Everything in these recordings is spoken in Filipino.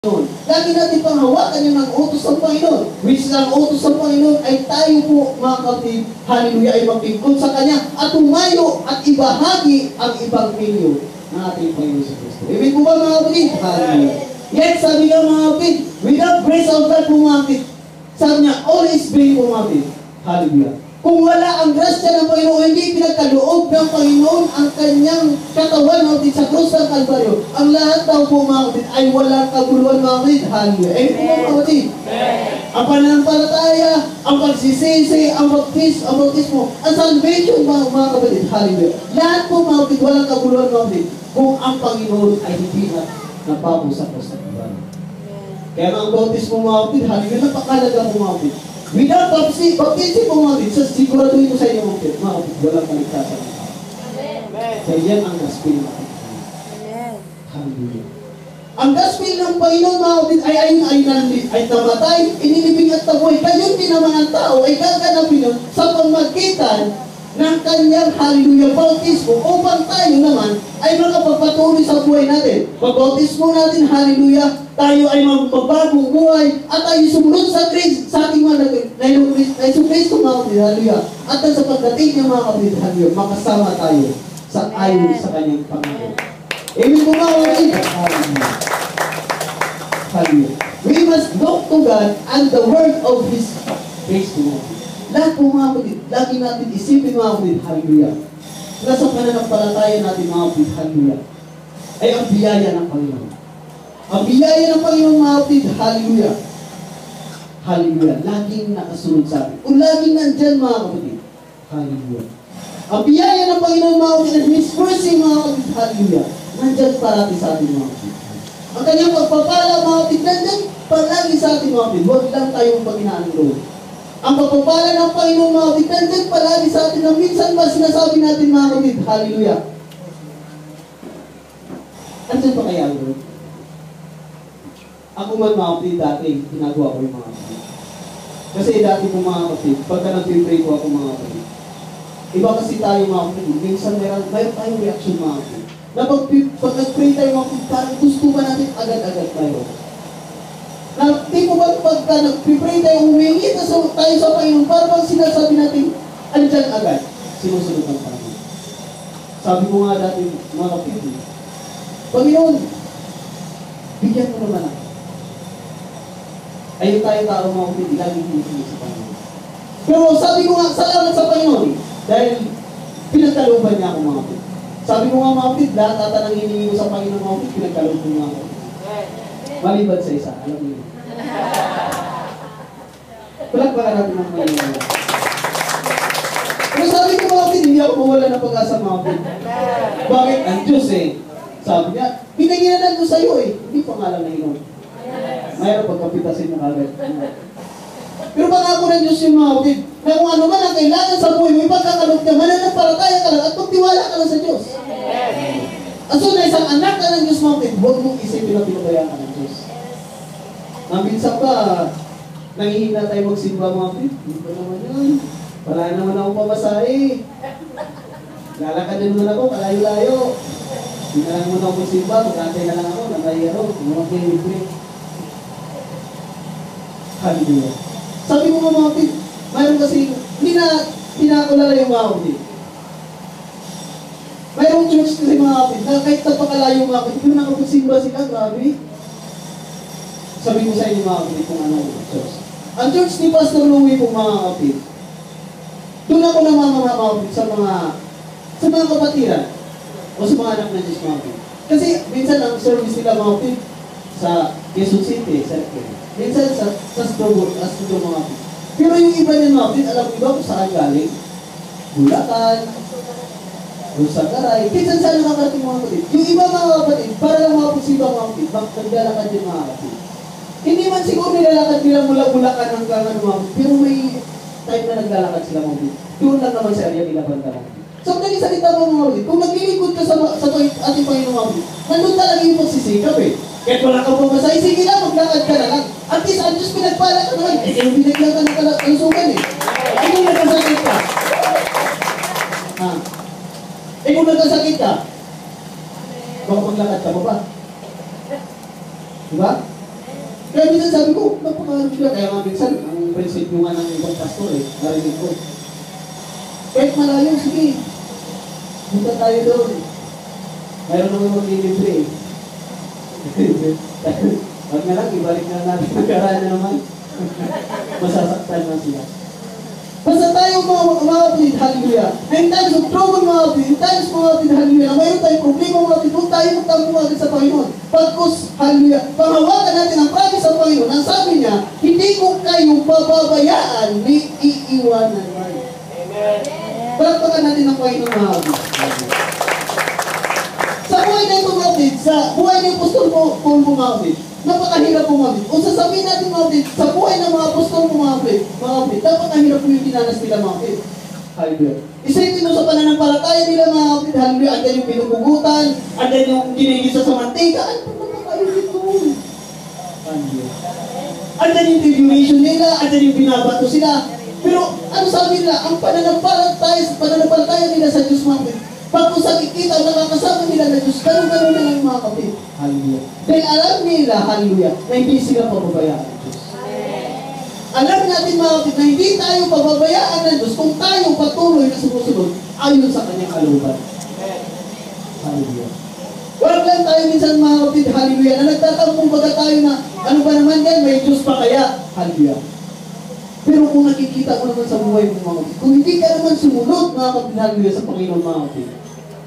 Lagi natin panghawakan yung ng utos ng Panginoon. Which ang utos ng Panginoon ay tayo po, mga kapatid, hallelujah, ay magpingkod sa Kanya at tumayo at ibahagi ang Ebanghelyo ng ating Panginoon sa Kristo. Amen po ba, mga kapatid? Hallelujah. Yet, sabi nga, mga kapatid, without grace of God po, mga kapatid, sabi niya, all is vain po, mga kapatid. Hallelujah. Kung wala ang grasya ng Panginoon, hindi pinagkaloob ng Panginoon ang kanyang katawan natin sa krus ng Kalbaryo, ang lahat daw po, mga kapatid, ay walang kaguluhan, mga kapatid. Hallelujah. Eh po, mga kapatid. Ang pananampalataya, ang pagsisisi, ang bautismo, ang salvation, mga kapatid. Hallelujah. Lahat po, mga kapatid, walang kaguluhan, mga kapatid, kung ang Panginoon ay hindi na napako sa krus ng Kalbaryo. Kaya ang bautismo, mga kapatid, hallelujah, napakalaga po, mga kapatid. Without baptism po, mga kapatid, siguraduhin ko sa inyo, mga kapatid, walang kaligtasan ng tao. Kaya yan ang gospel natin. Hallelujah. Ang gospel ng Panginoon, mga kapatid, ay namatay, inilibing at tabuhay. Kayo din naman ang tao ay gaganapin yun sa pamagitan ng kanyang hallelujah bautismo upang tayo naman ay makapagpatuloy sa buhay natin. Pag-bautismo natin, hallelujah, tayo ay magbabagong buhay at tayo sumunod sa ating mga Kristo, mga kapatid, hallelujah. At sa pagdating niya, mga kapatid, hallelujah, makasama tayo sa ayon sa kanyang Panginoon. Amen po, mga kapatid. Hallelujah. Hallelujah. We must look to God and the word of His grace to God. Lahat po, mga kapatid, lagi natin isipin, mga kapatid, hallelujah, na sa pananampalataya natin, mga kapatid, hallelujah, ay ang biyaya ng Panginoon. Ang biyaya ng Panginoon, mga kapatid, hallelujah, hallelujah, laging nakasunod sa atin. Kung laging nandyan, mga kapatid, hallelujah. Ang biyaya ng Panginoon, mga kapatid, and His mercy, mga kapatid, hallelujah, nandyan parati sa atin, mga kapatid. Ang kanyang pagpapala, mga kapatid, nandyan palagi sa atin, mga kapatid. Huwag lang tayong paghinaan doon. Ang pagpapala ng Panginoon, mga kapatid, nandyan palagi sa atin na minsan ba sinasabi natin, mga kapatid, hallelujah. Andyan pa kaya, Lord? Ako man, mga kapatid, dati, ginagawa ko yung mga kapatid. Kasi dati po, mga kapatid, pagka nag-pray ko ako, mga kapatid, iba kasi tayo, mga kapatid, minsan mayroon tayong reaction, mga kapatid. Na pag nag-pray tayo, mga kapatid, parang gusto ba natin agad-agad tayo? Na, di po ba pagka nag-pray tayo, humingi tayo sa Panginoon, parang sinasabi natin, andyan agad, sinusunod ng Panginoon. Sabi ko nga dati, mga kapatid, Panginoon, bigyan mo naman ako. Ayun tayo tao, mga kapatid, laging hinihingi sa Panginoon. Pero sabi ko nga, salamat sa Panginoon, dahil pinagkalooban niya ako, mga kapatid. Sabi ko nga, mga kapatid, lahat ata nang hinihingi ko sa Panginoon, mga kapatid, pinagkalooban niya ako. Maliban sa isa, alam niyo. Palagpakan natin ng Panginoon. Pero sabi ko, mga kapatid, hindi ako mawala ng pag-asa, mga kapatid. Bakit? Ang Diyos sabi niya, binigyan na ko sa iyo hindi pa nga lang nainom. Mayroon pagkapitasin mo agad. Pero pangako ng Diyos yung mga kapatid, na kung ano man ang kailangan sa buhay mo, ipagkakalog ka, mananampalataya ka lang at magtiwala ka lang sa Diyos. At so na isang anak ka ng Diyos, mga kapatid, huwag mong isipin na pinabayaan ka ng Diyos. Minsan pa, nangihina tayo magsimba, mga kapatid. Hindi pa naman yun. Wala naman akong pamasahe. Lalakadin mo na ako, kalayo-layo. Hindi na lang muna ako magsimba, magkantay na lang ako, nangayaro, mga hallelujah. Sabi mo mga kapatid, mayroon kasi, hindi na pinakulala yung mga kapatid. Mayroong church kasi mga kapatid, na kahit napakalayo mga kapatid, yung nakapagsimba sila, grabe. Sabi ko sa inyo mga kapatid kung ano yung church. Ang church ni Pastor Louie po mga kapatid, doon ako namamama mga kapatid sa mga kapatiran o sa mga anak na Diyos mga kapatid. Kasi minsan ang service nila mga kapatid sa Quezon City, sa minsan sa Strobot, mga kapatid. Pero yung iba niyan mga kapatid, alam ko ba kung saan galing? Bulacan, Sagaray, minsan saan nakakarating mga kapatid. Yung iba mga kapatid, para lang mga pusiba mga kapatid, naglalakad din mga kapatid. Hindi man siguro nilalakad nila mula Bulacan hanggang mga kapatid, pero may time na naglalakad sila mga kapatid. Doon lang naman sa area nila banda mga kapatid. So, nagsalita mo mga kapatid, kung naglilingkod ka sa ating Panginoon mga kapatid, nandun talaga yung pagsisikap Kahit wala kang pumasay, sige lang, maglakad ka na lang. At least, ang Diyos pinagpala ka naman. Yung binigyan ka ng kalusugan Ay, kung nagkasakit ka. Kung nagkasakit ka, baka maglakad ka mo ba? Diba? Kaya minsan sabi ko, napakaharap siya. Kaya nga minsan, ang prinsipyo nga ng ibang pastor narinig ko. Kahit malayo, sige. Punta tayo doon. Mayroon naman maglilibre eh. Wag na lang, ibalik na natin ang karaan na naman. Masasaktan na sila. Basta tayo mga kapatid, hallelujah. In times of trouble mga kapatid, in times mga kapatid, hallelujah, na mayroon tayong problema mga kapatid, huwag tayo magtampo agad sa Panginoon. Pagkos, hallelujah, panghawakan natin ang promise sa Panginoon. Ang sabi niya, hindi ko kayo pababayaan, ni iiwanan. Amen. Palakpakan natin ang Panginoon mga kapatid. Sa buhay na ito mga kapatid, sa buhay ng Apostol Paul mga kapatid, napakahirap po mga kapatid. O sasabihin natin mga kapatid, sa buhay ng mga apostol po mga kapatid, napakahirap po yung dinanas nila mga kapatid. Hallelujah. Isipin mo sa pananampalataya nila mga kapatid, hallelujah, andyan yung pinupugutan, andyan yung ginigisa sa mantika, ano pa naman kayo dito? Hallelujah. Andyan yung tribulation nila, andyan yung binabato sila. Pero ano sabi nila, ang pananampalataya nila sa Diyos mga kapatid, pag kung sa kikita o nakakasama nila na Diyos, ganun-ganun na lang mga kapatid. Hallelujah. Dahil alam nila, hallelujah, na hindi sila pababayaan ng Diyos. Alam natin mga kapatid na hindi tayo pababayaan ng Diyos kung tayo patuloy na sumusunod ayon sa kanyang kalooban. Hallelujah. Wala lang tayo minsan mga kapatid, hallelujah, na nagtatanong baga tayo na ano ba naman yan, may Diyos pa kaya? Hallelujah. Pero kung nakikita ko naman sa buhay mo mga kapatid, kung hindi ka naman sumunod mga kapatid, hallelujah, sa Panginoon mga kapatid,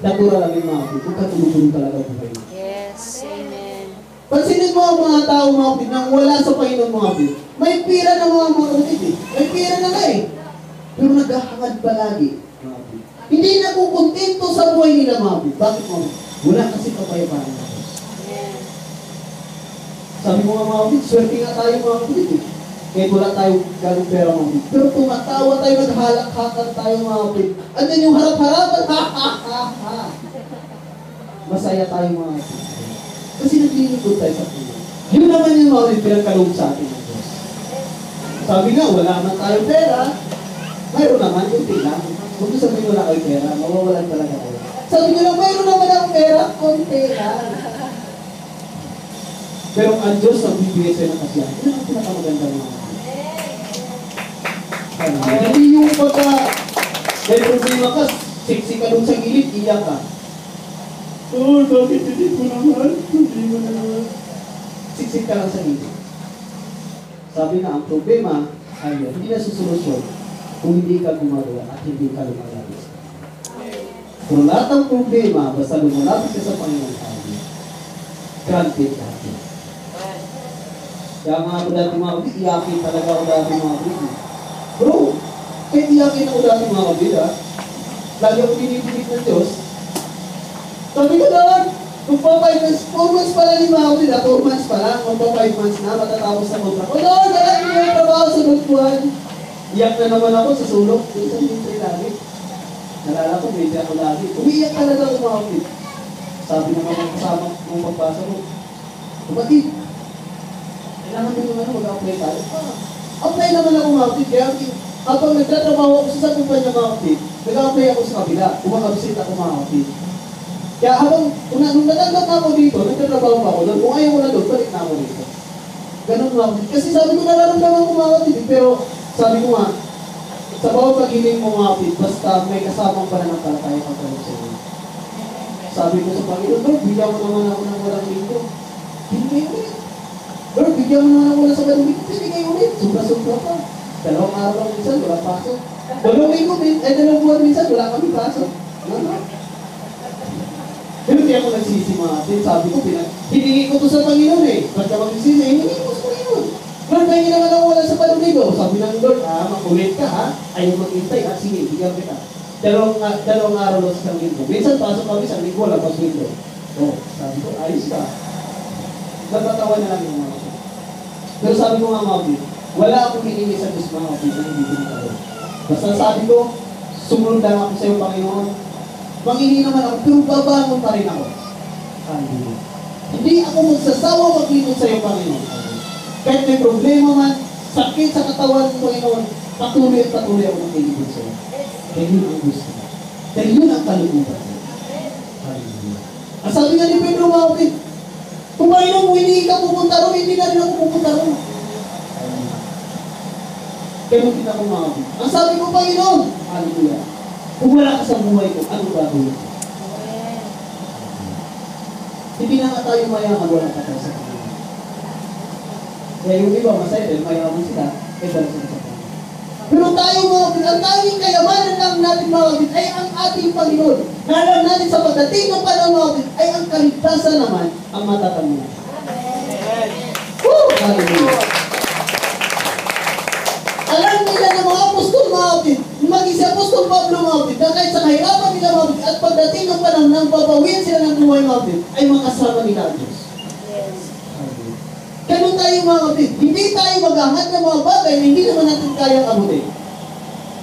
natura lang yung mga kapatid, kung katulog-tulog talaga ang buhay mo. Yes, amen. Pansinin mo ang mga tao mga kapatid nang wala sa Panginoon mga kapatid. May pira na mga kapatid eh. May pira na nga eh. Pero naghahangad palagi mga kapatid. Hindi nakukontento sa buhay nila mga kapatid. Bakit mga kapatid? Wala kasi kapayapaan ng Diyos. Amen. Sabi mo nga mga kapatid, swerte nga tayo mga kapatid eh. Kahit wala tayo ganong pera mga kapatid. Pero tumatawa tayo, naghalak-hakan tayo mga kapatid. Andyan yung harap-harapan, ha-ha-ha-ha. Masaya tayo mga kapatid. Kasi naglilingkod tayo sa Panginoon. Yun naman yung mga pinagkaloob sa atin ng Diyos. Sabi nga, wala man tayong pera, mayroon naman, kunti lang. Huwag mo sabihin wala kayong pera, mawawalan talaga kayo. Sabi nyo lang, mayroon naman akong pera, kunti lang. Pero ang Diyos ang bibigay sa'yo ng kasiyahan. Yun ang pinakamaganda ng mga. Hindi yung pagka may problema ka, siksi ka doon sa gilid, iyak ka. Oh, bakit hindi ko naman? Hindi mo naman. Siksik ka lang sa gilid. Sabi na, ang problema ay hindi na susolusyon kung hindi ka gumagawa at hindi ka lumalapit. Kung lahat ng problema, basta lumalapit ka sa Panginoon tayo, granted natin. Kaya nga ako dati mga kapatid, iyakin talaga ako dati mga kapatid. Bro, kahit iyakin ako dati mga kapatid ha, lagi ako pinipilit ng Diyos. Sabi ko lang, magpa 5 months, 4 months pa lang yung mga kapatid ha, 4 months pa lang, magpa 5 months na, matatapos na kontra ko. Lord, alam mo yung trabaho sa Lugpuan. Iyak na naman ako sa sulok, sa ministry lagi. Nalala ko, medyo ako lagi. Umiiyak talaga ako mga kapatid. Sabi naman ang kasama nung pagpasa ko, kapatid, kailangan mo naman mag-apply tayo. Apply naman ako mga kapatid. Kaya habang nagtatrabaho ako sa kumpanya mga kapatid, nag-apply ako sa kabila. Umakabisit ako mga kapatid. Kaya habang, nung natanggap na ako dito, nagtatrabaho pa ako doon. Kung ayaw ko na doon, balik na ako dito. Ganun mga kapatid. Kasi sabi ko, nararamdaman ko mga kapatid. Pero sabi ko nga, sa bawat paghiling mo mga kapatid, basta may kasamang pananampalataya kang karoon sa iyo. Sabi ko sa Panginoon, Lord, bigyan mo naman ako ng walang linggo. Binigay ulit. Lord, bigyan mo naman ako ng walang linggo. Binigay ulit. Sobra-sobra pa. 2 araw lang minsan, wala pasok. 2 linggo, 2 buwan minsan, wala kami pasok. Ano? Pero di ako nagsisi mga kapatid. Sabi ko, hiningi ko to sa Panginoon eh. Ba't ka magsisi? Hiningi ko sa Panginoon. Lord, may naman ako wala sa panuligo. Sabi ng Lord, makulit ka ha. Ayaw mag-intay. Sige, bigyan kita. 2 araw lang sa linggo. Minsan pasok kami sa linggo, wala pas linggo. Oh, sabi ko, ayos ka. Nagpatawa na lang yung mga kapatid. Pero sabi ko nga mga kapatid, wala akong hiningi sa Diyos mga kapatid na hindi pinagkaroon. Basta sabi ko, sumunod lang ako sa iyo, Panginoon. Manghihingi naman ako, pero babangon pa rin ako. Hallelujah. Hindi ako magsasawa maglingkod sa iyo, Panginoon. Kahit may problema man, sakit sa katawan ng Panginoon, patuloy at patuloy ako maglingkod sa iyo. Dahil yun ang gusto mo. Dahil yun ang kalooban mo. Hallelujah. Ang sabi nga ni Pedro mga kapatid, Kung Panginoon mo, hindi ka pupunta ron, hindi na rin ako pupunta ron. Kaya kita ko mga kapatid. Ang sabi ko, Panginoon, hallelujah. Kung wala ka sa buhay ko, ano gagawin ko? Hindi na nga tayo mayaman, wala ka tayo sa Panginoon. Kaya yung iba, masaya din, mayaman sila, kaya wala sila sa Panginoon. Pero tayo mga kapatid, ang tanging kayamanan lang natin mga kapatid ay ang ating Panginoon. Na alam natin sa pagdating ng panahon mga kapatid ay ang kaligtasan naman ang matatanungan. Hallelujah. Alam nila ng mga apostol mga kapatid, maging si Apostol Pablo mga kapatid, na kahit sa kahirapan nila mga kapatid, at pagdating ng panahon nang babawian sila ng buhay mga kapatid, ay makasama nila ang Diyos. Ganun tayo mga kapatid, hindi tayo maghahangad ng mga bagay na hindi naman natin kayang abutin.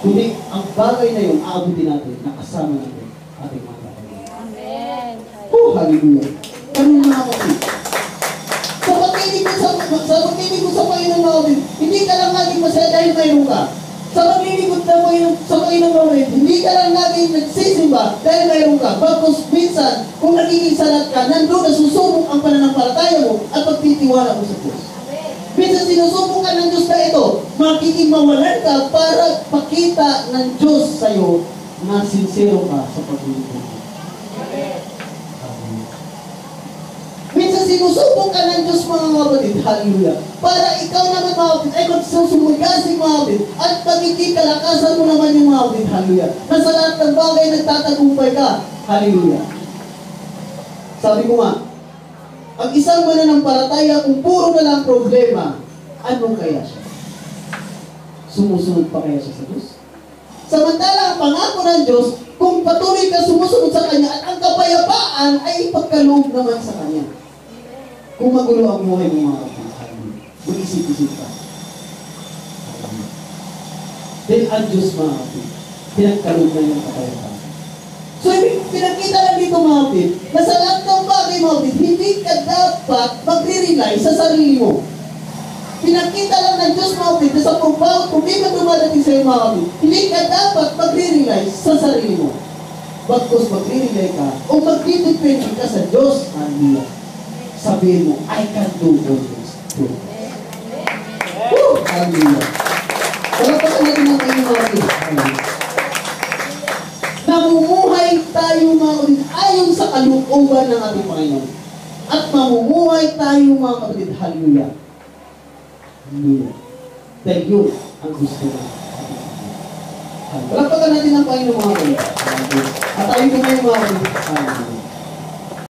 Kundi ang bagay na yun, aabutin natin, nakasama natin ating mga kapatid. Amen. Hallelujah. Ganun mga kapatid. Sa pag-ibig mo sa Panginoon mga kapatid, hindi ka lang naging masaya dahil mayroon ka. Sa paglilingkod sa Panginoon mga kapatid, hindi ka lang naging nagsisimba dahil mayroon ka. Bagkus minsan, kung nagiging salat ka, nandun na susubok ang pananampalataya mo at pagtitiwala mo sa Diyos. Minsan sinusubok ka ng Diyos na ito, magiging mawalan ka para pakita ng Diyos sa'yo na sincero ka sa paglilingkod mo. Minsan sinusubok ka ng Diyos mga kapatid, hallelujah, para ikaw naman mga kapatid ay magsusumugasing mga kapatid at magiging kalakasan mo naman yung mga kapatid, hallelujah, na sa lahat ng bagay nagtatagumpay ka, hallelujah. Sabi ko nga, ang isang mananampalataya kung puro na lang problema, anong kaya siya? Sumusunod pa kaya siya sa Diyos? Samantala, ang pangako ng Diyos, kung patuloy ka sumusunod sa Kanya at ang kapayapaan ay ipagkaloob naman sa Kanya. Kung magulo ang buhay ng mga kapatid, mag-isip-isip ka. Then ang Diyos mga kapatid, pinagkaloob na yung kapayapaan. So, pinakita lang dito mga kapatid, na sa lahat ng bagay mga kapatid, hindi ka dapat magre-rely sa sarili mo. Pinakita lang ng Diyos mga kapatid, na sa bawat problema dumadating sa iyo mga kapatid, hindi ka dapat magre-rely sa sarili mo. Bagkus magre-rely ka, o magdidepende ka sa Diyos, hallelujah. Sabihin mo, I can do all this. Hallelujah. Palapakan natin ang kanyang mga kapatid. Hallelujah. Namumuhay tayo mga kapatid ayon sa kalooban ng ating Panginoon. At mamumuhay tayo mga kapatid, hallelujah. Hallelujah. Dahil yun ang gusto ng ating Panginoon. Palapakan natin ang Panginoon mga kapatid. At tayo kumain mga kapatid. Hallelujah.